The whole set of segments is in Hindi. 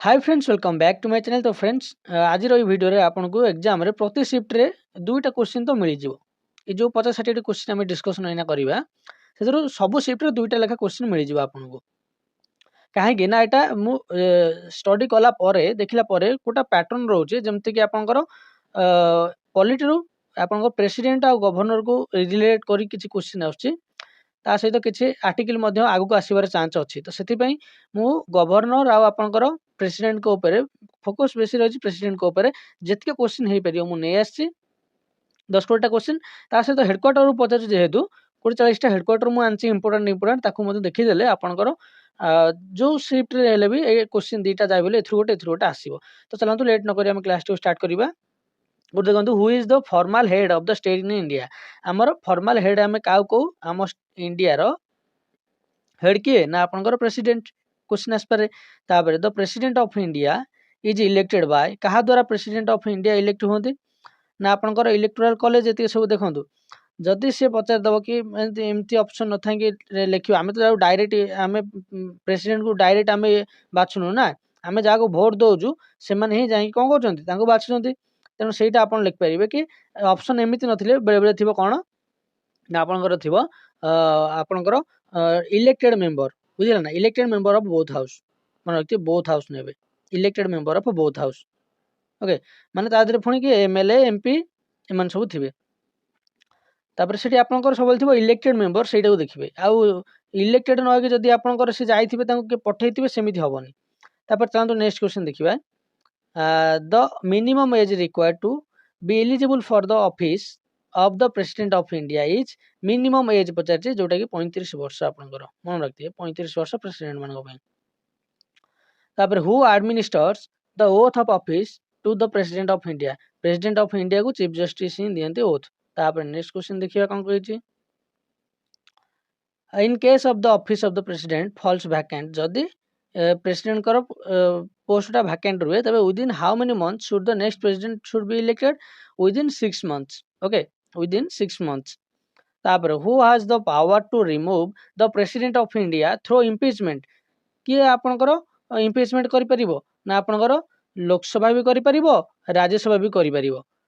Hi friends, welcome back to my channel. तो फ्रेंड्स, आज भिडियो रे आपको एग्जाम रे प्रति शिफ्ट रे दुईटा क्वेश्चन तो मिल जिवो। ये जो 50-60 क्वेश्चन आम डिस्कसन एना करबा से सब शिफ्ट रे दुईटा लेखा क्वेश्चन मिल जिवो आपको। कहीं ना एटा मु स्टडी कला परे देखला परे गोटा पैटर्न रोचे जेमति कि आपनकर पॉलिटी रो आपनकर प्रेसिडेंट आ गवर्नर को रिलेट करी किछि क्वेश्चन आछी। ता सहित किछि आर्टिकल मध्य आगु आसीबार चांस अछि। तो सेति पई मु गवर्नर आ आपनकर प्रेसिडेंट को ऊपर फोकस बेसी रही प्रेसिडेंट को ऊपर जितके क्वेश्चन हो पार मुझे आसी 10-20टा क्वेश्चन ता सहित हेडक्वार्टर पचार जेहेतु 40-40टा हेडक्वार्टर मुझे इंपोर्टाट इंपोर्टाट ताकू देखीदे आपंकर जो शिफ्ट रे भी क्वेश्चन दीटा जाए बोले गोटे आसो। तो चलते लेट नक क्लास टू स्टार्ट करवा। गोटे देखो who is the formal head of the state in India. आमर फॉर्मल हेड आम क्या कहू आम इंडिया रो हेड किए ना आपंकर प्रेसिडेंट क्वेश्चन आसपे। The president of India is elected by क्या द्वारा प्रेसिडेंट ऑफ इंडिया इलेक्ट होती ना आपंकर इलेक्टोरल कॉलेज ये सब देखूँ। जदि सी पचारदेव कि एमती ऑप्शन न था कि लिखिए आम तो डायरेक्ट आम प्रेसिडेंट को डायरेक्ट आम बाछुनु ना आम जहाँ को भोट दौचु से जा कौन कर बाछुं। तेणु से आप लिखिपारे कि ऑप्शन एमती नथिले बेले बेले थी कौन ना आपंकर थी आपंकर इलेक्टेड मेंबर बुझे ना elected member of both house मन रखिए बोथ हाउस ने elected member of both house. Okay माने तादरे पुणी कि एमएलए एमपी एम सब थे। तापर से आपंकर सब थी इलेक्टेड मेंबर से देखिए आउ इलेक्टेड न जदि आपंकर से जाइए पठे सेमती हेनी। तापर चलते नेक्स्ट क्वेश्चन देखा। The minimum age required to be eligible for the office of the president of India is minimum age पचार जोटा कि 35 वर्ष आपंकर मन रखिए 35 वर्ष प्रेसिडेंट मान। तापर who administers the oath of office to the president of India. President of India को चीफ जस्टिस ही दिखते ओथ। तापर नेक्स्ट क्वेश्चन देखिए कौन कही। In case of the office of the president falls vacant जदि प्रेसिडेंट पोस्टा वैकेंट रुए तबे within how many months should the next president should be elected within 6 months. Okay within 6 months. तापर who has the power to remove the president of India through impeachment. किए आपणकर इम्पीचमेंट कर ना आपणकर लोकसभा भी कर राज्यसभा भी कर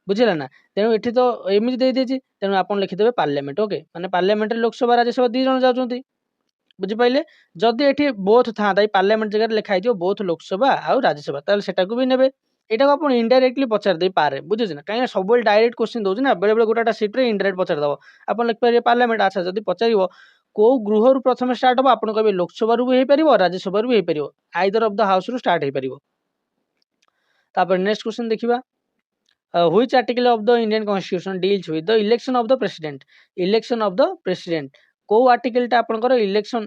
बुझे ना। तेणु ये तो एमती देदेजी तेणु आप लिखिदेवे पार्लियामेंट। ओके माने पार्लियामेंट लोकसभा राज्यसभा 2 जन जाऊँच बुझिपारे। जदि ये बोथ था पार्लियामेंट जगह लिखाई बोथ लोकसभा आउ राज्यसभा ताले सेटा को भी नेबे। एटा को आप इनडायरेक्टली पचार दे पारे बुझे ना कहीं सब डायरेक्ट क्वेश्चन दौर ना बेले बेले गोटा सीट रे इनडायरेक्ट पचारदेव आप लिखिपारे पार्लियामेंट। अच्छा जब पचार को गृह रु प्रथम स्टार्ट हम आप कहे लोकसभा भी हो पार राज्यसभा भी हो पार आइदर ऑफ द हाउस रु स्टार्ट हो पार। नेक्स्ट क्वेश्चन देखा। which article of the Indian Constitution deals with the election of the president। election of the president को आर्टिकल टा आपनकर इलेक्शन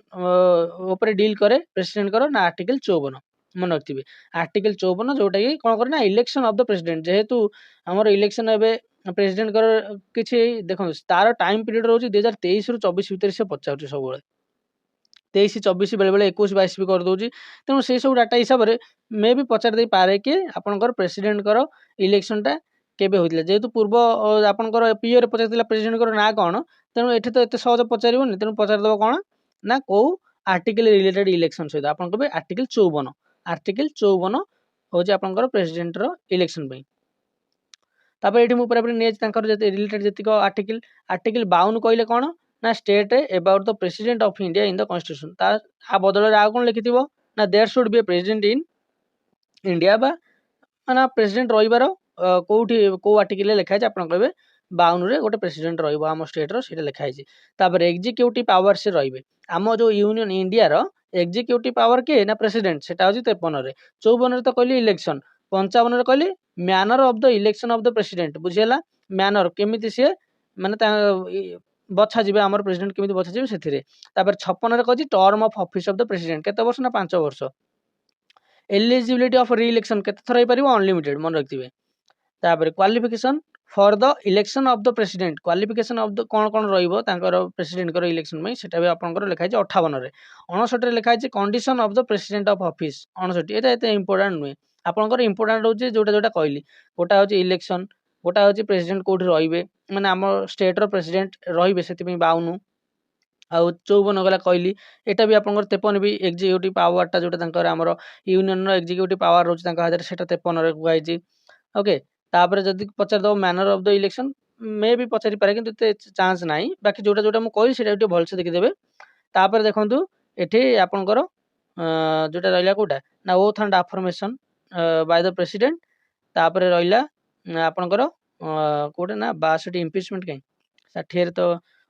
ऊपर डील करे प्रेसिडेंट करो ना आर्टिकल 54 मन रखिए। आर्टिकल 54 जोटा कि कौन करे ना इलेक्शन ऑफ द प्रेसिडेंट जेहेतु आमर इलेक्शन एबे प्रेसिडेंट कर किछि देखो तार टाइम पीरियड रोज 2023 रु 24 भीतर से पचाउछ सब 23-24 बेले बेले 21-22 भी कर दूची। तेणु से सब डाटा हिसाब से मे भी पचार दे पारे कि आपनकर प्रेसिडेंट कर इलेक्शन टा केबे होइतिला जेहेतु पूर्व आपनकर पीओ रे पचार प्रेसिडेंट कर ना कौन तेणु एठी तो एते सहज पचारिबनी तेणु पचार देबो कौन ना को आर्टिकल रिलेटेड इलेक्शन सहित आपन कहबे आर्टिकल 54। आर्टिकल 54 होची आपनकर प्रेसिडेंट रो इलेक्शन पई। तापर एठी मु पूरा नेज तांकर जे रिलेटेड जेतिक आर्टिकल 52 कहले कौन ना state about the president of India in the constitution ता आ बदल रे आ कोन लिखिथिबो ना there should be a president in India बा ना प्रेसिडेंट रहिबार कोठी को आर्टिकल लिखा है आप कहे 52 रे गोटे प्रेसिडेंट रहिबो आम स्टेट रो सेटा लिखा है। तापर एग्जीक्यूटिव पावर से रहिबे आम जो यूनियन इंडिया रो एग्जीक्यूटिव पावर के ना प्रेसिडेंट सेटा होची 53 रे। 54 रे तो कहली इलेक्शन 55 रे कहली manner of the election of the president बुझियला मैनर केमिति से माने बछा जिबे हमर प्रेसिडेंट केमिति बछा जिबे सेथिरे। तापर 56 रे कहची term of office of the president केते वर्ष ना 5 वर्ष। एलिजिबिलिटी ऑफ री इलेक्शन केते थरा हो परिबो अनलिमिटेड मन रखिबे। तापर qualification for the election of the president qualification of the कौन कौन रहिबो तांकर प्रेसिडेंट कर इलेक्शन में सेटा भी आपनकर लिखा है 58 रे। 59 रे लिखा है condition of the president of office 59 एटा एते इंपोर्टेंट नुए आपनकर इंपोर्टेंट होची जोटा जोटा कहली गोटा होची इलेक्शन गोटा होची प्रेसिडेंट कोठी रहिबे माने हमर स्टेट रो प्रेसिडेंट रहिबे सेति में 52 आउ 54 गला कहली एटा भी आपनकर 53 भी एग्जीक्यूटिव पावरटा जोटा तांकर हमर यूनियन रो एग्जीक्यूटिव पावर रोच तांका हादर सेटा 53 रे गुआइजी ओके तापर जदि पचार दो मैनर ऑफ द इलेक्शन मे भी पचारि पारे किंतु ते चांस नाही बाकी जोटा जोटा मु कहली सेटा भी भलसे देखि देबे तापर देखंतु एठी आपनकर जोटा रहला कोटा ना oath and affirmation by the president तापर रहला आपनकर कोटा ना 62 इम्पीचमेंट कहीं 60 रे तो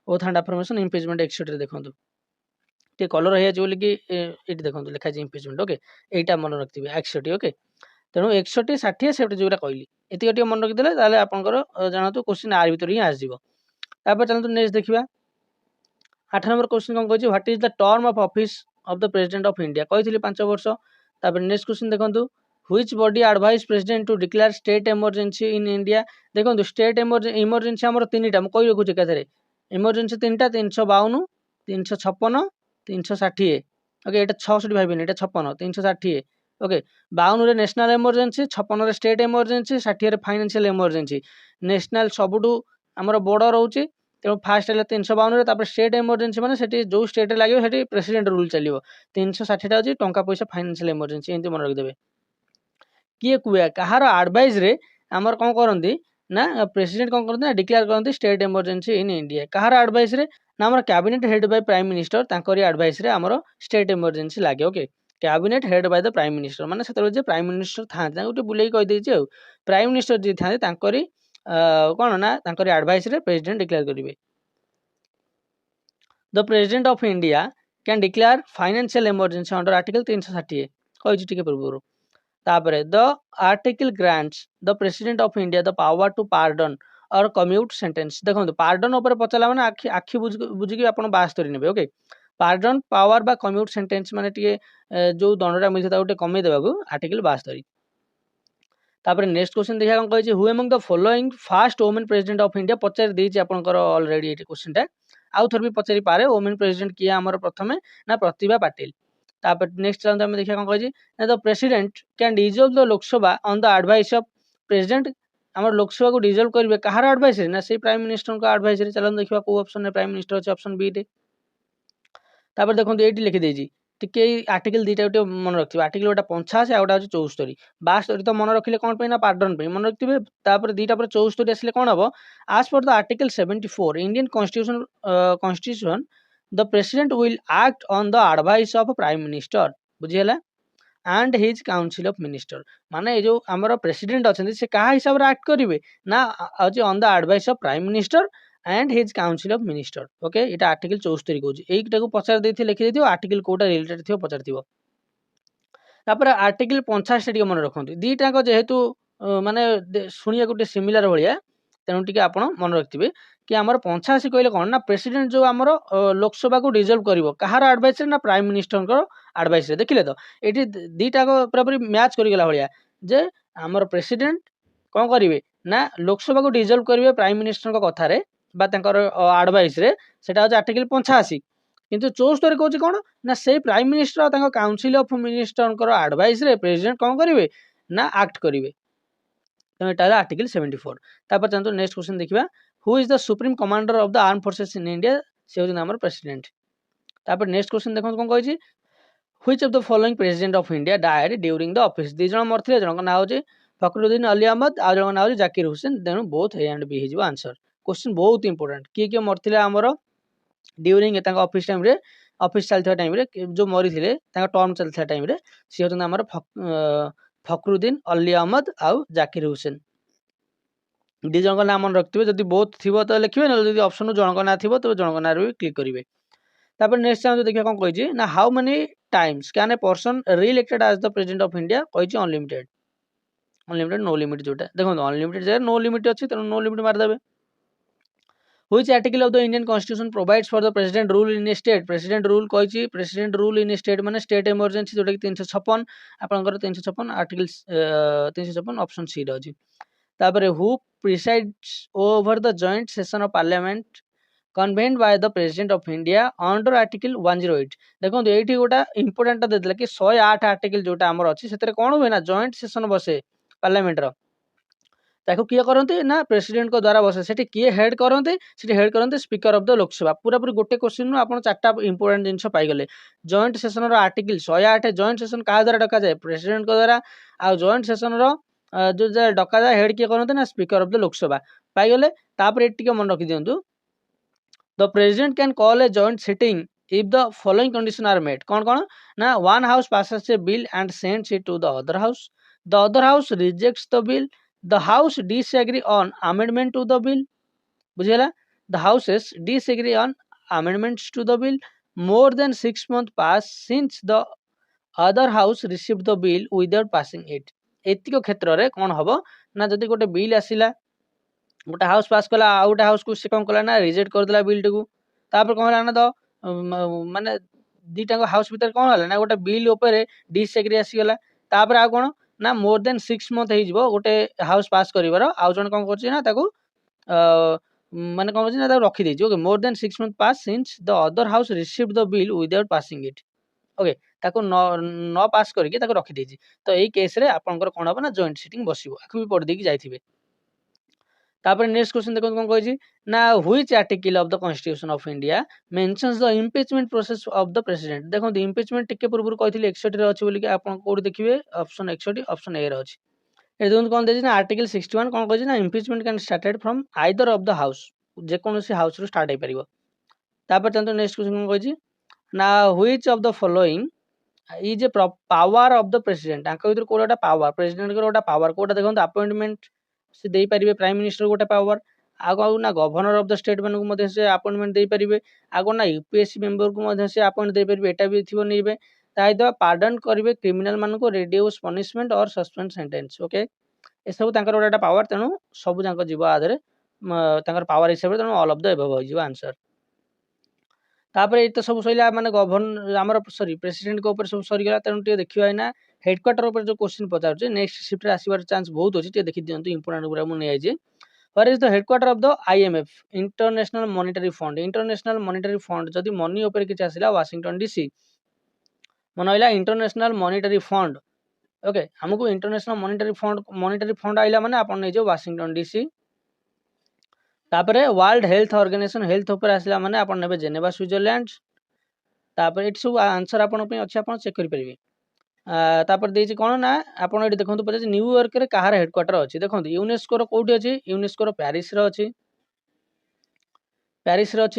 ओथ एंड अफर्मेशन इम्पीचमेंट 61 रे देखंतु टे कलर रही बोली कि एटी देखो लिखा इम्पीचमेंट ओके एटा मन रखिथे 61 ओके तेणु 61 60 से जोटा कहली एति मन रखिदे ताले आपनकर जानतु क्वेश्चन आर भीतर ही आसीबो तापर चलतु नेक्स्ट देखिबा 8 नंबर क्वेश्चन कोन कहछि what is the term of office of the president of India कहथिली 5 वर्ष तापर नेक्स्ट क्वेश्चन देखंतु which body advise president to declare state emergency in India देखंतु स्टेट इमरजेंसी हमर तीनटा म कहि रखुछि केथरे इमरजेंसी तीनटा 352 356 360 ओके एटा 66 भाबिनी एटा 56 360 ओके 52 रे नेशनल इमरजेंसी 56 रे स्टेट इमरजेंसी 60 रे फाइनेंशियल इमरजेंसी नेशनल सबुटू हमर बॉर्डर रहउची तेणु फास्ट है 352 रे तापर स्टेट इमरजेंसी माने सेठी जो स्टेट लागियो सेठी प्रेसिडेंट रूल चलियो 360 टा होची टंका पैसा फाइनेंशियल इमरजेंसी एंती मन रख देबे किए कुए कहार एडवाइस रे हमर कोन करंती ना प्रेसिडेंट कोन करंती ना डिक्लेयर करंती स्टेट इमरजेंसी इन इंडिया कहार एडवाइस रे ना हमर cabinet head by prime minister तांकरी एडवाइस रे हमर स्टेट इमरजेंसी लागे okay cabinet head by the prime minister माने सेतरो जे प्राइम मिनिस्टर था गुटे बुलेई कहि देछि आ प्राइम मिनिस्टर जे था तांकरी कोन ना तांकरी एडवाइस रे प्रेसिडेंट डिक्लेयर करिवे the president of India can declare financial emergency under article 360 कहि टिके पूर्व तापरे the article grants the president of India the power to pardon और कम्यूट सेंटेंस देखो पार्डन ऊपर पचला माने आखि आखि बुझी कि आपण 72 नेबे ओके पार्डन पावर बा कम्यूट सेंटेंस माने टिके जो दंडटा मिलता ता गोटे कमे देबाकू आर्टिकल 72 तापर नेक्स्ट क्वेश्चन देखा कोन कहै छै who among the following first women president of India पचार देछि आपनकर ऑलरेडी एटी क्वेश्चनटा आउ थर भी पचारि पारे वुमेन प्रेसिडेंट किया हमर प्रथमे ना प्रतिभा पाटिल तापर नेक्स्ट चलते हम देखिया कोन कहै छै ना the president can dissolve the Lok Sabha on the advice of president हमर लोकसभा को डिसॉल्व करबे कहार एडवाइस रे ना से प्राइम मिनिस्टर को एडवाइस रे चलन देखिबा को ऑप्शन रे प्राइम मिनिस्टर अछि ऑप्शन बी रे तापर देखो एटी लिखि देछि टिके आर्टिकल दीटा गोटे मन रखिबे आर्टिकल गोटा 85 आ गोटा 74 72 तो मन रखिले कोन पे ना पार्डन पे मन रखिबे तापर दीटा पर 74 आसले कोन हबो as per the article 74 Indian constitution the president will act on the advice of prime minister बुझियला and his council of minister माने जो हमर प्रेसिडेंट अछन से कहा हिसाब रे एक्ट करिवे ना अछि on the advice of prime minister and his council of minister okay इटा आर्टिकल 74 कहूची एटा को पचार देथि लिखि देथियो आर्टिकल कोटा रिलेटेड थियो पचार थिबो तापर आर्टिकल 85 टिके मन रखंतु दीटा को जेहेतु माने सुनिया गुटे सिमिलर भलिया तेनु टिके आपण मन रखथिबे कि हमर 85 कहले कोन ना प्रेसिडेंट जो हमर लोकसभा को डिसॉल्व करिवो कहार एडवाइस रे ना प्राइम मिनिस्टर को एडवाइस रे देखिले तो एटी दीटा को पूरा मैच करि गेला भलिया जे हमर प्रेसिडेंट कोन करिवे ना लोकसभा को डिसॉल्व करिवे प्राइम मिनिस्टर को कथा रे बा तंकर एडवाइस रे सेटा हो आर्टिकल 85 किंतु 74 कहूची कोन ना से प्राइम मिनिस्टर तंक काउंसिल ऑफ मिनिस्टर को एडवाइस रे प्रेसिडेंट कोन करिवे ना एक्ट करिवे तो एटा आर्टिकल 74 तापर चंतो नेक्स्ट क्वेश्चन देखिबा who is the supreme commander of the arm forces in India से हो हमर प्रेसिडेंट तापर नेक्स्ट क्वेश्चन देखो कोन कहै छी which of the following president of India died during the office दी जण मरथिले जण ना हो फखरुद्दीन अली अहमद आ जण ना हो जाकिर हुसैन देनु बोथ ए एंड बी हिजबो आंसर क्वेश्चन बहुत इंपोर्टेंट किए मरथिले हमर ड्यूरिंग तांका ऑफिस टाइम रे ऑफिस चलथा टाइम रे जो मरिथिले तांका टर्म चलथा टाइम रे से होतन हमर फखरुद्दीन अली अहमद आ जाकिर हुसैन दी जण नाम मन रखथिबे जदी बोथ थिबो त लिखिबे न जदी ऑप्शन जण ना थिबो त जण ना रे क्लिक करिवे तापर नेक्स्ट टाइम देखिया कोन कहै छी ना how many times can a person reelected as the president of India कहै छी अनलिमिटेड नो लिमिट जोटा देखो अनलिमिटेड जे नो लिमिट अछि त नो लिमिट मार देबे Which article of the Indian Constitution provides for the president rule in a state? President rule कहै छी president rule in a state माने state emergency जोटा कि 356 आपनकर 356 आर्टिकल 356 ऑप्शन सी रहछि तापर who presides over the joint session of parliament convened by the president of India under article 108 देखो एठी गोटा इंपोर्टेंट देतला कि 108 आर्टिकल जोटा हमर अछि सेतरे कोन होय ना जॉइंट सेशन बसे पार्लियामेंट रो ताको किए करते ना प्रेसिडेंट को द्वारा बसे सेठी किए हेड करते सेठी हेड करते स्पीकर ऑफ द लोकसभा पूरा पूरी गोटे क्वेश्चन नु आपण चारटा इंपोर्टेंट जिंस पाई गले जॉइंट सेशन रो आर्टिकल 108 जॉइंट सेशन का द्वारा डका जाए प्रेसिडेंट को द्वारा आ जॉइंट सेशन रो जो डका जाए हेड किए करते ना स्पीकर ऑफ द लोकसभा पाई गले तापर एटी के मन रखि दियंतु the president can call a joint sitting if the following condition are met कौन ना one house passes a bill and sends it to the other house rejects the bill the house disagree on amendment to the bill बुझेला the houses disagree on amendments to the bill more than 6 months pass since the other house received the bill without passing it एतिक क्षेत्र रे कौन हबो ना जदि गोटे बिल आसिला गोटे हाउस पास कला आ गोटे हाउस को से कौन कला ना रिजेक्ट कर देला बिल टू तापर कौन होला ना तो माने दीटा हाउस भीतर कौन होला ना गोटे बिल ऊपर डिसएग्री आसीगला तापर आ कौन ना मोर देन 6 मंथ हो गोटे हाउस पास करिवार आउ जन कौन करछि ना ताको माने कौन करछि ना ताको रखि देछि okay more than 6 month pass since the other house received the bill without passing it okay ताको न पास करके ताको रखि देछि तो एई केस रे आपनकर कोन हो ना जॉइंट सिटिंग बसिबो आखु भी पढ देकी जाइथिबे तापर नेक्स्ट क्वेश्चन देखो कौन कहि ना which article of the constitution of India mentions the impeachment process of the president देखो इम्पीचमेंट टिके पूर्व कहिथिले 61 रे अछि बोली कि आपन कोड देखिबे ऑप्शन 61 ऑप्शन ए रे अछि ए देखो कौन देछि ना आर्टिकल 61 कौन कहि ना impeachment can started from either of the house जे कोनोसी हाउस रो स्टार्ट हे परिबो तापर तंतो नेक्स्ट क्वेश्चन कौन कहि ना which of the following E J power of the president आंका भीतर कोडा पावर प्रेसिडेंट को गोटा पावर कोडा देखो अपॉइंटमेंट से दे पारिबे प्राइम मिनिस्टर गोटे पावर आगो ना गवर्नर ऑफ द स्टेट मानक मधे से अपॉइंटमेंट दे पारिबे आगो ना यूपीएससी मेंबर को मधे से अपॉइंट दे पारिबे एटा भी थिबो नेबे ताइदो पार्डन करिवे क्रिमिनल मानक को रिड्यूस पनिशमेंट और सस्पेंड सेंटेंस ओके ए सब तांकर गोटा पावर तेनु सब जांक जीव आधरे तांकर पावर हिसाब तेनु ऑल ऑफ द एबव हो जीव आंसर तापर ए तो सब सइला माने गवर्नर हमर सॉरी प्रेसिडेंट के ऊपर सब सरी गला तेनु टे देखियो ना हेडक्वार्टर ऊपर जो क्वेश्चन पचार छै नेक्स्ट शिफ्ट रे आसीबार चांस बहुत अछि टे देखि दियंतु इंपोर्टेंट पूरा मु नै आइ जे where is the headquarter of the IMF international monetary fund जदि मनी ऊपर किछ आसिला वाशिंगटन डीसी मन आइला इंटरनेशनल मॉनेटरी फंड ओके हमको इंटरनेशनल मॉनेटरी फंड आइला माने आपन नै जो वाशिंगटन डीसी तापरे वर्ल्ड हेल्थ ऑर्गेनाइजेशन हेल्थ ऊपर आसिला माने आपन नेबे जेनेवा स्विट्जरलैंड तापर एट सब आंसर आपन पे अछि आपन चेक करि परिबे तापर देछि कोन ना आपन एटी देखंतु पछे न्यूयॉर्क रे कहार हेडक्वार्टर अछि देखंतु यूनेस्को रो कोठी अछि यूनेस्को रो पेरिस रो अछि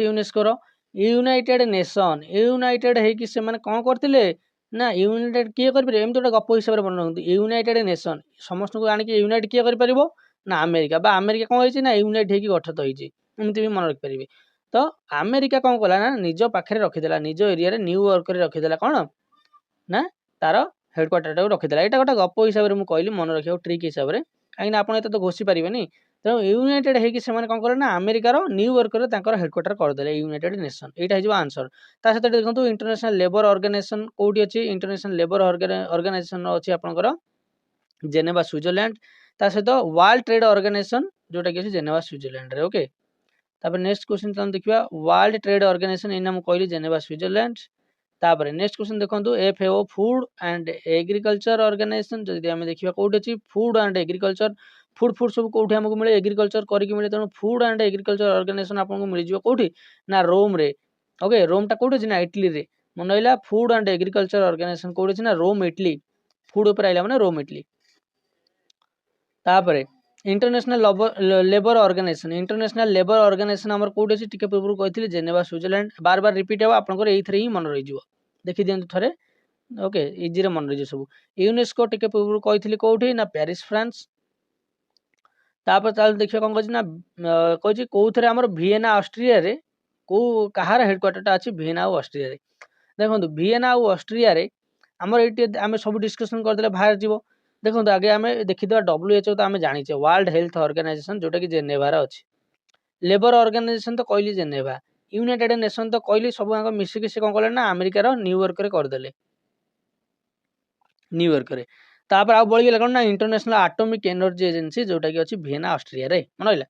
यूनेस्को रो यूनाइटेड नेशन यूनाइटेड हे कि से माने कोन करथिले ना यूनाइटेड किए कर परिबे एम तो गप हिसाब रे बननथु यूनाइटेड नेशन समस्त को आनि के यूनाइट किए कर परिबो ना अमेरिका बा अमेरिका कोन होइछि ना यूनाइट हे कि गठित होइछि एमति भी मन रख परिबे तो अमेरिका कोन कला ना निजो पाखरे रखि देला निजो एरिया रे न्यूयॉर्क रे रखि देला कोन ना तारो हेडक्वार्टर टाको रखिदेला एटा गोटे गप हिसाब रे मु कहली मन रखियो ट्रिक हिसाब रे काई ना आपण एत तो घोषि परिबेनी तो यूनाइटेड हे कि से माने कोन करे ना अमेरिका रो न्यूयॉर्क रे तांकर हेडक्वार्टर कर देले यूनाइटेड नेशन एटा हिजो आंसर ता सते देखंतु इंटरनेशनल लेबर ऑर्गेनाइजेशन कोठी अछि इंटरनेशनल लेबर ऑर्गेनाइजेशन अछि आपनकर जेनेवा स्विट्जरलैंड ता सते वर्ल्ड ट्रेड ऑर्गेनाइजेशन जोटा कि अछि जेनेवा स्विट्जरलैंड रे ओके तापर नेक्स्ट क्वेश्चन तन देखिबा वर्ल्ड ट्रेड ऑर्गेनाइजेशन एना मु कहली जेनेवा स्विट्जरलैंड तापर नेक्स्ट क्वेश्चन देखंतु FAO food and agriculture organisation जदि हम देखिबा कोठी अछि फूड एंड एग्रीकल्चर फूड सब कोठी हमको मिले एग्रीकल्चर करिक मिले तनो फूड एंड एग्रीकल्चर ऑर्गेनाइजेशन आपन को मिल जिवो कोठी ना रोम रे ओके रोम टा कोठी अछि ना इटली रे मनइला फूड एंड एग्रीकल्चर ऑर्गेनाइजेशन कोठी अछि ना रोम इटली फूड ऊपर आइला माने रोम इटली तापर इंटरनेशनल लेबर ऑर्गेनाइजेशन हमर कोठी अछि टिके पूर्व कहिथिले जेनेवा स्विट्जरलैंड बार बार रिपीट हो आपन को एई थरे ही मन रहि जिवो देखि दियंतु थरे ओके इजी रे मन रहि सब यूनेस्को टिके पूर्व कहिथिले कोठी ना पेरिस फ्रांस तापर चाल देखियो कोन कहि ना कहि कोथरे हमर वियना ऑस्ट्रिया रे को कहार हेडक्वार्टर ता अछि वियना ऑस्ट्रिया रे देखंतु वियना ऑस्ट्रिया रे हमर एटी हमें सब डिस्कशन कर देले बाहर जीवो देखंतु आगे हमें देखिदवा डब्ल्यूएचओ तो हमें जानि छे वर्ल्ड हेल्थ ऑर्गेनाइजेशन जोटा कि जेनेवा रे अछि लेबर ऑर्गेनाइजेशन तो कहली जेनेवा यूनाइटेड नेशन तो कहली सब आंग मिसी के से कोन करले ना अमेरिका रो न्यूयॉर्क रे कर देले न्यूयॉर्क रे तापर आ बळी गेला कोन ना इंटरनेशनल एटॉमिक एनर्जी एजेंसी जोटा कि अछि वियना ऑस्ट्रिया रे मनइला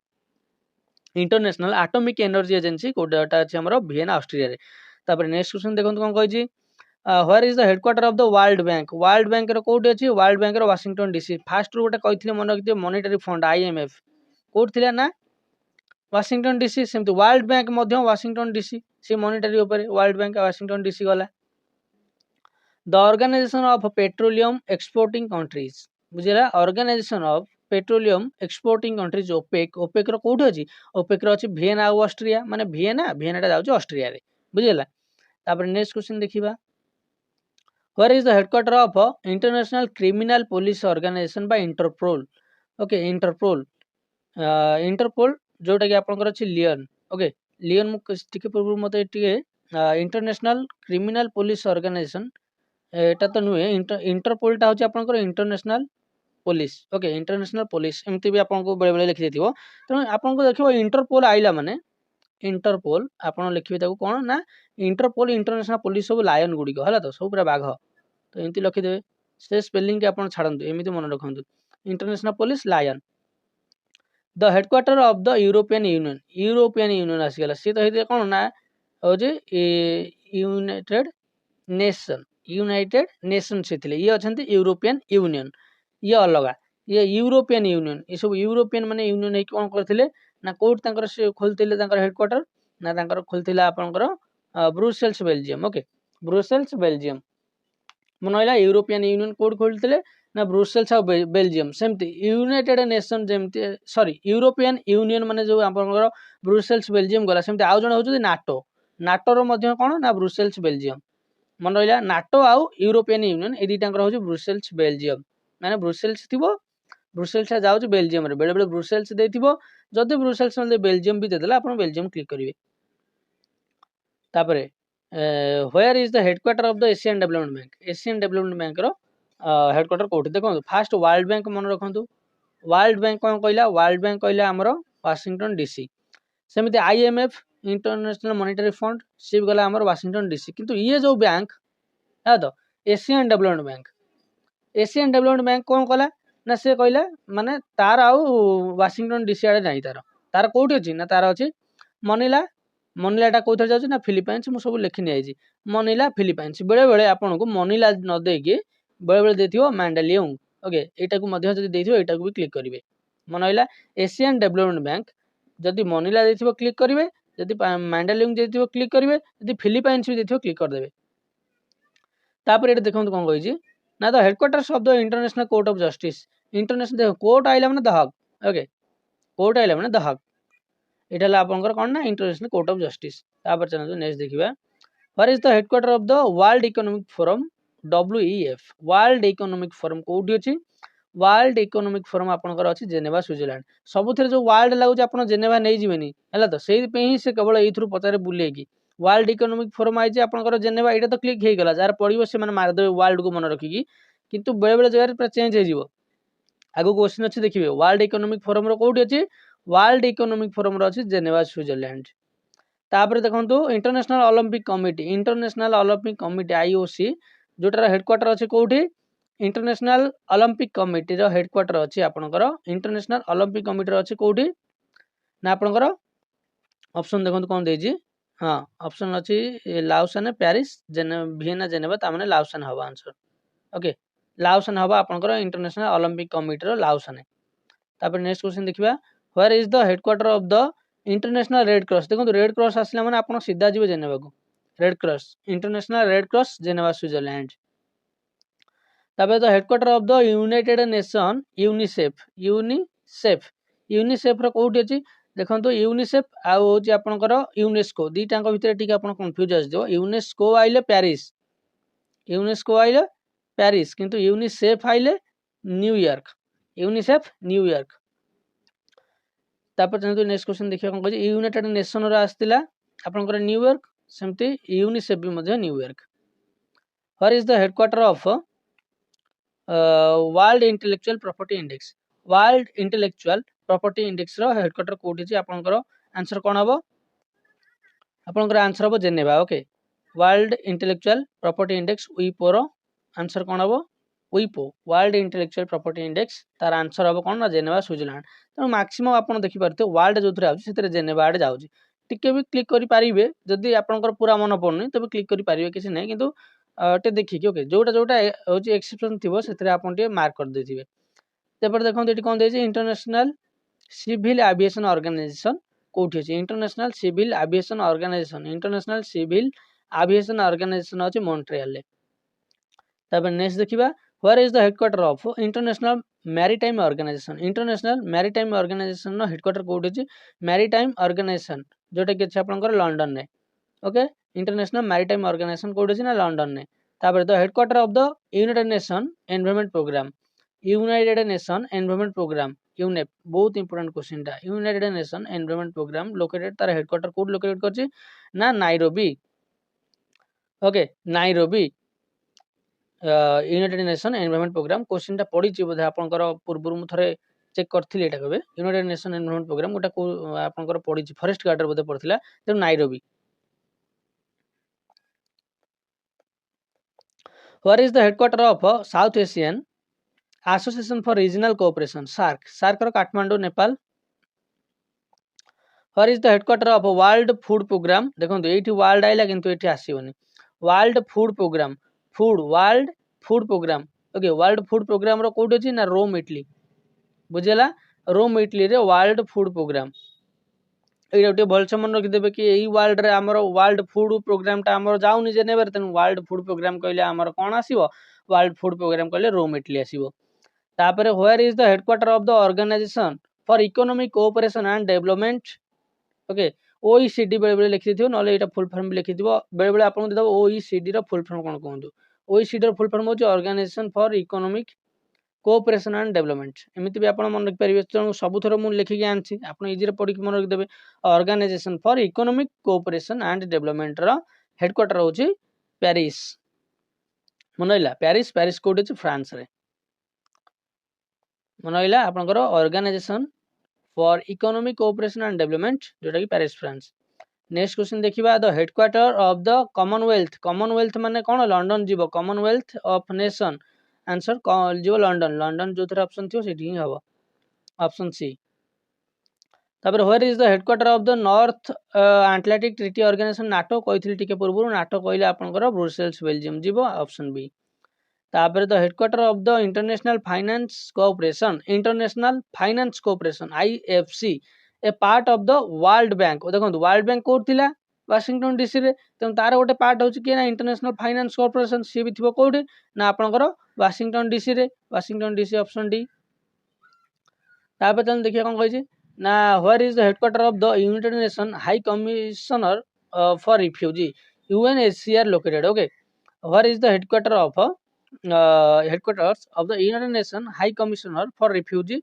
इंटरनेशनल एटॉमिक एनर्जी एजेंसी कोडाटा अछि हमरो वियना ऑस्ट्रिया रे तापर नेक्स्ट क्वेश्चन देखंतु कोन कहि छी where is the headquarter of the world bank रो कोठी अछि वर्ल्ड बैंक रो वाशिंगटन डीसी फास्ट रो गोटे कहिथिले मन रखिथे मॉनेटरी फंड आईएमएफ कोठ थिला ना वाशिंगटन डीसी सेमति वर्ल्ड बैंक मध्य वाशिंगटन डीसी से मॉनेटरी ऊपर वर्ल्ड बैंक वाशिंगटन डीसी गला the organization of petroleum exporting countries बुझिला organization of petroleum exporting countries OPEC OPEC रो कोठी अछि ओपेक रो अछि वियना और ऑस्ट्रिया माने वियना टा जाउछ ऑस्ट्रिया रे बुझिला तापर नेक्स्ट क्वेश्चन देखिबा Where is the headquarter of International Criminal Police Organization by Interpol? Okay, Interpol. Interpol जोटा कि आपनकर अछि लियन. ओके लियन मु टिके पूर्व मते टिके इंटरनेशनल क्रिमिनल पुलिस ऑर्गेनाइजेशन एटा तो नुहे इंटरपोल टा होछि आपनकर international police. Okay international police एमती भी आपनको बेले बेले लिखि देथिबो. त आपनको देखिबो इंटरपोल आइला माने इंटरपोल आपण लिखिबे ताको कोन ना इंटरपोल इंटरनेशनल पुलिस सब लायन गुडी को हला तो सब पूरा बाघ तो एमती लिखिदेवे से स्पेलिंग के आपण छाड़ंतु एमती मन रखंतु इंटरनेशनल पुलिस लायन the headquarter of the European Union आसीगला सी तो हेते कोन ना हो जे यूनाइटेड नेशन से थिले ये अछंती यूरोपियन यूनियन ये अलगा ये यूरोपियन यूनियन ये सब यूरोपियन माने यूनियन हे कोन करथिले ना कोड तांकर से खोलथिले तांकर हेडक्वार्टर ना तांकर खोलथिला आपनकर Brussels Belgium okay Brussels Belgium मनइला यूरोपियन यूनियन कोड खोलथिले ना ब्रुसेल्स आ बेल्जियम सेमती यूनाइटेड नेशन जेमती सॉरी यूरोपियन यूनियन माने जो आपनकर ब्रुसेल्स बेल्जियम गला सेमती आ जण होउछ नाटो नाटो रो मध्य कोन ना ब्रुसेल्स बेल्जियम मन रहिला नाटो आउ यूरोपियन यूनियन ए दुटाकर होउछ ब्रुसेल्स बेल्जियम माने ब्रुसेल्स थिबो ब्रुसेल्स जाउछ बेल्जियम रे बेले बेले ब्रुसेल्स देथिबो जदि ब्रुसेल्स मध्ये बेल्जियम भी देदेला आपण बेल्जियम क्लिक करिवे तापरे where is the headquarter of the Asian development bank रो हेडक्वार्टर कोठी देखो फास्ट वर्ल्ड बैंक मन रखंतु वर्ल्ड बैंक कोन कहला वर्ल्ड बैंक कहला हमरो वाशिंगटन डीसी सेमिति आईएमएफ इंटरनेशनल मॉनेटरी फंड से गला हमरो वाशिंगटन डीसी किंतु ये जो बैंक है तो एशियन डेवलपमेंट बैंक कोन कहला ना से कहला माने तार आउ वाशिंगटन डीसी आडे नाही तार कोठी अछि ना तार अछि मनीला मनीलाटा कोथर जाउछ ना फिलिपाइंस मु सब लिखि नै आइछि मनीला फिलिपाइंस बेले बेले आपन को मनीला न देकी बेले बेले देथियो मैंडालियंग ओके एटा को मध्य जदि देथियो एटा को भी क्लिक करिवे मनइला एशियन डेवलपमेंट बैंक जदि मनीला देथियो क्लिक करिवे जदि मैंडालियंग देथियो क्लिक करिवे जदि फिलिपाइंस भी देथियो क्लिक कर देबे तापर एटा देखंतु कोन कहिछि ना the headquarters of the international court of justice international देखो कोर्ट आइला माने द हक ओके कोर्ट आइला माने द हक एटा ला आपनकर कोन ना इंटरनेशनल कोर्ट ऑफ जस्टिस तापर चलो नेक्स्ट देखिबा where is the headquarter of the world economic forum WEF world economic forum कोठी अछि वर्ल्ड इकोनॉमिक फोरम आपनकर अछि जेनेवा स्विट्जरलैंड सबुथरे जो वर्ल्ड लागु आपन जेनेवा नै जिवेनी हला तो सेहि पे ही से केवल एथुरु पचारे बुलेकी वर्ल्ड इकोनॉमिक फोरम आइजे आपनकर जेनेवा एटा तो क्लिक हे गेला जार पडिबो से माने मार देबे वर्ल्ड को मन रखिकी किंतु बेले बेले जगह पूरा चेंज हे जिवो आगो क्वेश्चन अछि देखिबे वर्ल्ड इकोनॉमिक फोरम रो कोठी अछि वर्ल्ड इकोनॉमिक फोरम रो अछि जेनेवा स्विट्जरलैंड तापर देखंतु इंटरनेशनल ओलंपिक कमिटी आईओसी जोटार हेडक्वार्टर अछि कोठी इंटरनेशनल ओलंपिक कमिटी रो हेडक्वार्टर अछि आपनकर इंटरनेशनल ओलंपिक कमिटी रो अछि कोठी ना आपनकर ऑप्शन देखंतु कोन देजी हां ऑप्शन अछि लाउसान पेरिस वियना जेनेवा ता माने लाउसान हवा आंसर ओके लाउसान हवा आपनकर इंटरनेशनल ओलंपिक कमिटी रो लाउसान तापर नेक्स्ट क्वेश्चन देखिबा where is the headquarter of the international red cross देखो रेड क्रॉस आसला माने आपण सीधा जीव जेनेवा को red cross international red cross Geneva Switzerland तबे the headquarter of the United Nation UNICEF रो कोठी अछि देखंतो यूनिसेफ आ होची आपनकर यूनेस्को दीटांक भितर ठीक आपण कंफ्यूज आस जो यूनेस्को आइले पेरिस किंतु यूनिसेफ आइले न्यूयॉर्क यूनिसेफ न्यूयॉर्क तापर चलते नेक्स्ट क्वेश्चन देखिया कोन कहै यूनाइटेड नेशन रो आस्तिला आपनकर न्यूयॉर्क सेमती यूनिसेफ भी मध्ये New York where is the headquarter of world intellectual property index रो हेडक्वार्टर कोठी छी आपनकर आंसर कोन हबो आपनकर आंसर हबो Geneva okay world intellectual property index वीपो रो आंसर कोन हबो वीपो वर्ल्ड इंटेलेक्चुअल प्रॉपर्टी इंडेक्स तार आंसर हबो कोन ना जेनेवा स्विट्जरलैंड तो मैक्सिमम आपन देखि परते वर्ल्ड जोथरे आउछ सेतरे जेनेवा आडे जाउछ टिके भी क्लिक करि पारिबे जदि आपनकर पूरा मन पड़नी तबे क्लिक करि पारिबे किछि नै किंतु टे देखिए ओके जोटा जोटा हूँ एक्सेप्शन थी से आप मार्क कर देथिबे। तेपर देखो ये कौन देछि इंटरनेशनल सिविल एविएशन ऑर्गेनाइजेशन कोठी अछि इंटरनेशनल सिविल एविएशन ऑर्गेनाइजेशन अछि मॉन्ट्रियल रे। तब नेक्स्ट देखिबा where is the headquarter of international maritime organization नो हेडक्वार्टर कोठी अछि मैरीटाइम ऑर्गेनाइजेशन जोटा कि अछि आपनकर लंदन रे। ओके इंटरनेशनल मैरीटाइम ऑर्गेनाइजेशन कोठी अछि ना लंदन रे। तापर the headquarter of the United nation environment programme UNEP बहुत इंपोर्टेंट क्वेश्चन टा united nation environment programme located तार हेडक्वार्टर कोड लोकेटेड करछि ना Nairobi. Okay Nairobi united nation environment programme question टा पड़ी बोधे आपनकर पूर्व मु थरे चेक करथिले एटा कबे यूनाइटेड नेशन एनवायरनमेंट प्रोग्राम गोटा को आपनकर पड़ी फॉरेस्ट गार्डर बोधे पड़थिला तो Nairobi. Where is the headquarter of South Asian association for regional cooperation SAARC रो Kathmandu Nepal. Where is the headquarter of world food program देखो एठी वर्ल्ड आइला किंतु एठी आसीबनी world food program world food program okay world food program रो कोड अछि ना रोम इटली बुझेला रोम इटली रे वर्ल्ड फूड प्रोग्राम एटा गोटे भलसे मन रखि देबे कि एही वर्ल्ड रे हमर वर्ल्ड फूड प्रोग्राम टा हमर जाउनी जेनेवर तेन वर्ल्ड फूड प्रोग्राम कहले हमर कोन आसीबो वर्ल्ड फूड प्रोग्राम कहले रोम इटली आसीबो। तापर where is the headquarter of the organization for economic cooperation and development okay OECD बेले बेले लिखि दियो नले एटा फुल फॉर्म लिखि दियो बेले बेले आपन देबो ओईसीडी रो फुल फॉर्म कोन कहंदु ओईसीडी रो फुल फॉर्म होची organization for economic cooperation and development एमिति भी आपण मन रखि परिबे तेणु सब थरो मु लिखि के आनछि आपण इजी रे पढि के मन रखि देबे organization for economic cooperation and development रो हेडक्वार्टर होची पेरिस मनइला पेरिस कोड होची फ्रांस रे मनइला आपनकर organization for economic cooperation and development जोटा कि पेरिस फ्रांस। नेक्स्ट क्वेश्चन देखिबा the headquarter of the Commonwealth माने कोन लंदन जीवो कॉमनवेल्थ ऑफ नेशन आंसर जीवो लंदन जो थरा ऑप्शन थियो सेठी ही हबो ऑप्शन सी। तापर where is the headquarter of the North Atlantic Treaty Organization NATO कहिथिल टिके पूर्व नाटो कहले आपनकर ब्रुसेल्स बेल्जियम जीवो ऑप्शन बी। तापर the headquarter of the international finance cooperation IFC a part of the world bank देखो वर्ल्ड बैंक कोड थिला वाशिंगटन डीसी रे तेन तार गोटे पार्ट होची कि ना इंटरनेशनल फाइनेंस कोऑपरेशन सी भी थिबो कोड ना आपनकर वाशिंगटन डीसी ऑप्शन डी। तापर तन देखिया कोन कहै छै ना where is the headquarter of the United Nation high commissioner for refugee UNHCR located okay where is the headquarter of headquarters of the United Nations High Commissioner for Refugee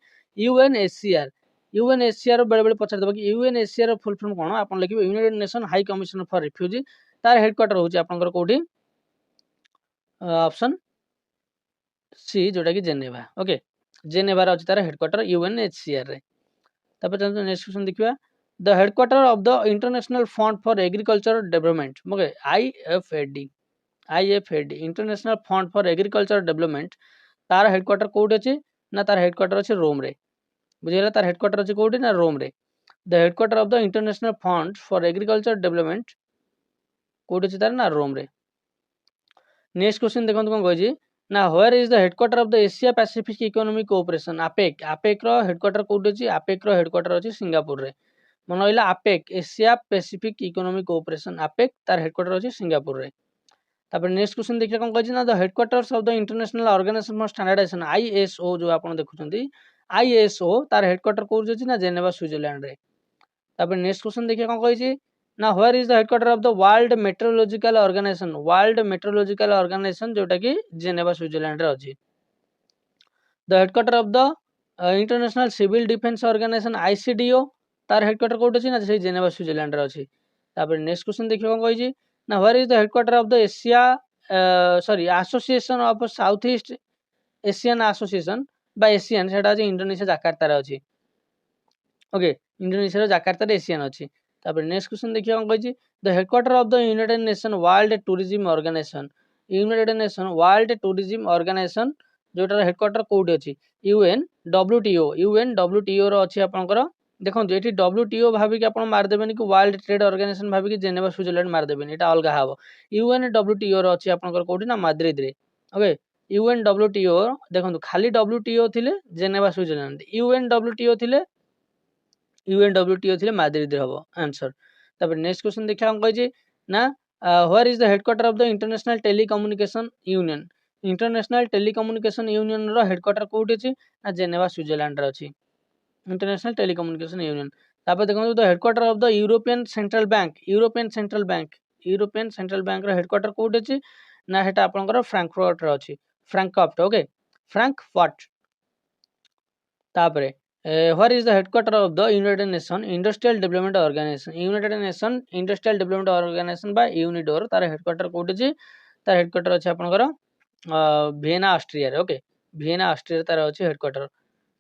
UNHCR बेले बेले पछार देबा कि यूएनएचसीआर रो फुल फॉर्म कोन आपन लिखिबे United Nation high commissioner for refugee तार हेडक्वार्टर होची आपनकर कोठी ऑप्शन सी जोटा कि जेनेवा ओके जेनेवा रो अछि तार हेडक्वार्टर यूएनएचसीआर रे। तबे चलते नेक्स्ट क्वेश्चन देखिबा the headquarter of the international fund for agriculture development okay IFAD international fund for agriculture development तार हेडक्वार्टर कोड अछि ना तार हेडक्वार्टर अछि रोम रे बुझियला तार हेडक्वार्टर अछि कोड ना रोम रे। The headquarter of the international fund for agriculture development code अछि तार ना रोम रे। नेक्स्ट क्वेश्चन देखंत कोन कहै छी ना where is the headquarter of the Asia Pacific economic cooperation APEC रो हेडक्वार्टर कोड अछि आपेक रो हेडक्वार्टर अछि सिंगापुर रे मन होइला APEC Asia Pacific economic cooperation APEC तार हेडक्वार्टर अछि सिंगापुर रे। तापर नेक्स्ट क्वेश्चन देखिया कोन कहै छी ना the headquarters of the international organization for standardization ISO जो आपण देखुछंती आईएसओ तार हेडक्वार्टर कोड अछि ना जेनेवा स्विट्जरलैंड रे। तापर नेक्स्ट क्वेश्चन देखिया कोन कहै छी ना where is the headquarter of the world metrological organization जोटा कि जेनेवा स्विट्जरलैंड रे अछि। The headquarter of the international civil defence organization ICDO तार हेडक्वार्टर कोड अछि ना से जेनेवा स्विट्जरलैंड रे अछि। तापर नेक्स्ट क्वेश्चन देखिया कोन कहै छी ना where is the headquarter of the association of South East Asian association बा एशियन सेटा अछि इंडोनेशिया जाकार्ता रे अछि ओके इंडोनेशिया रो जाकार्ता रे एशियन अछि। तापर नेक्स्ट क्वेश्चन देखिया कोन कहै छी the headquarter of the United Nation world tourism organization जोटा हेडक्वार्टर कोड अछि यूएनडब्ल्यूटीओ रो अछि आपनकर देखो ये WTO भाविक आप मारिदेवेनि कि वर्ल्ड ट्रेड ऑर्गेनाइजेशन भाविक जेनेवा स्विट्जरलैंड मारिदेवेनि ये अलग हम UNWTO अच्छी आपंकर कौटी ना माद्रिद रे ओके UNWTO देखो खाली WTO थिले जेनेवा स्विट्जरलैंड UNWTO थिले माद्रिद हम आंसर तापर नेक्स्ट क्वेश्चन देखा हम कही ना where is the headquarter of the international telecommunication union international telecommunication union रो हेडक्वार्टर कोठी अछि ना जेनेवा स्विट्जरलैंड रे अछि इंटरनेशनल टेलीकम्युनिकेशन यूनियन तापर देखो the headquarter of the European central bank रो हेडक्वार्टर कोठी अछि ना हेटा आपनकर फ्रैंकफर्ट रो अछि फ्रैंकफर्ट ओके फ्रैंकफर्ट तापर where is the headquarter of the United nation industrial development organization united nation industrial development organization बा यूनिडोर तार हेडक्वार्टर कोठी अछि तार हेडक्वार्टर अछि आपनकर वियना ऑस्ट्रिया रे ओके वियना ऑस्ट्रिया तार अछि हेडक्वार्टर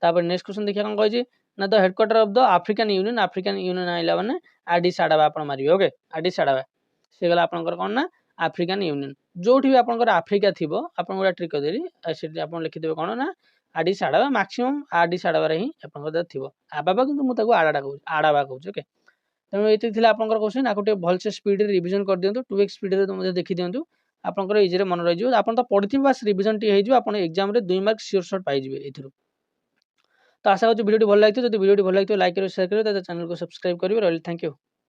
तापर नेक्स्ट क्वेश्चन देखिया कोन कहै ना the headquarter of the African Union आइला माने एडिस अबाबा आपण मारियो ओके एडिस अबाबा से गला आपनकर कोन ना अफ्रीकन यूनियन जोठी भी आपनकर अफ्रीका थिबो आपन गोटा ट्रिक देली से आपन लिखि देबे कोन ना एडिस अबाबा मैक्सिमम एडिस अबाबा रे ही आपनकर थिबो अबाबा किंतु मु ताको आडाडा कहू आडाबा कहू ओके तेणु ये थिला आपनकर क्वेश्चन आको टे भल से स्पीड रे रिवीजन कर दियंतु 2x स्पीड रे तुम देखि दियंतु आपनकर इजी रे मन रहि जिवो आपन त पढिथिबे बस रिवीजन टी हे जिवो आपन एग्जाम रे 2 मार्क श्योर शॉट पाइ जिवे एथिरु तो आशा करूँ वीडियो भल लगी जब वीडियो भल लगी लाइक करो शेयर करो चैनल को सब्सक्राइब करेंगे। Thank you.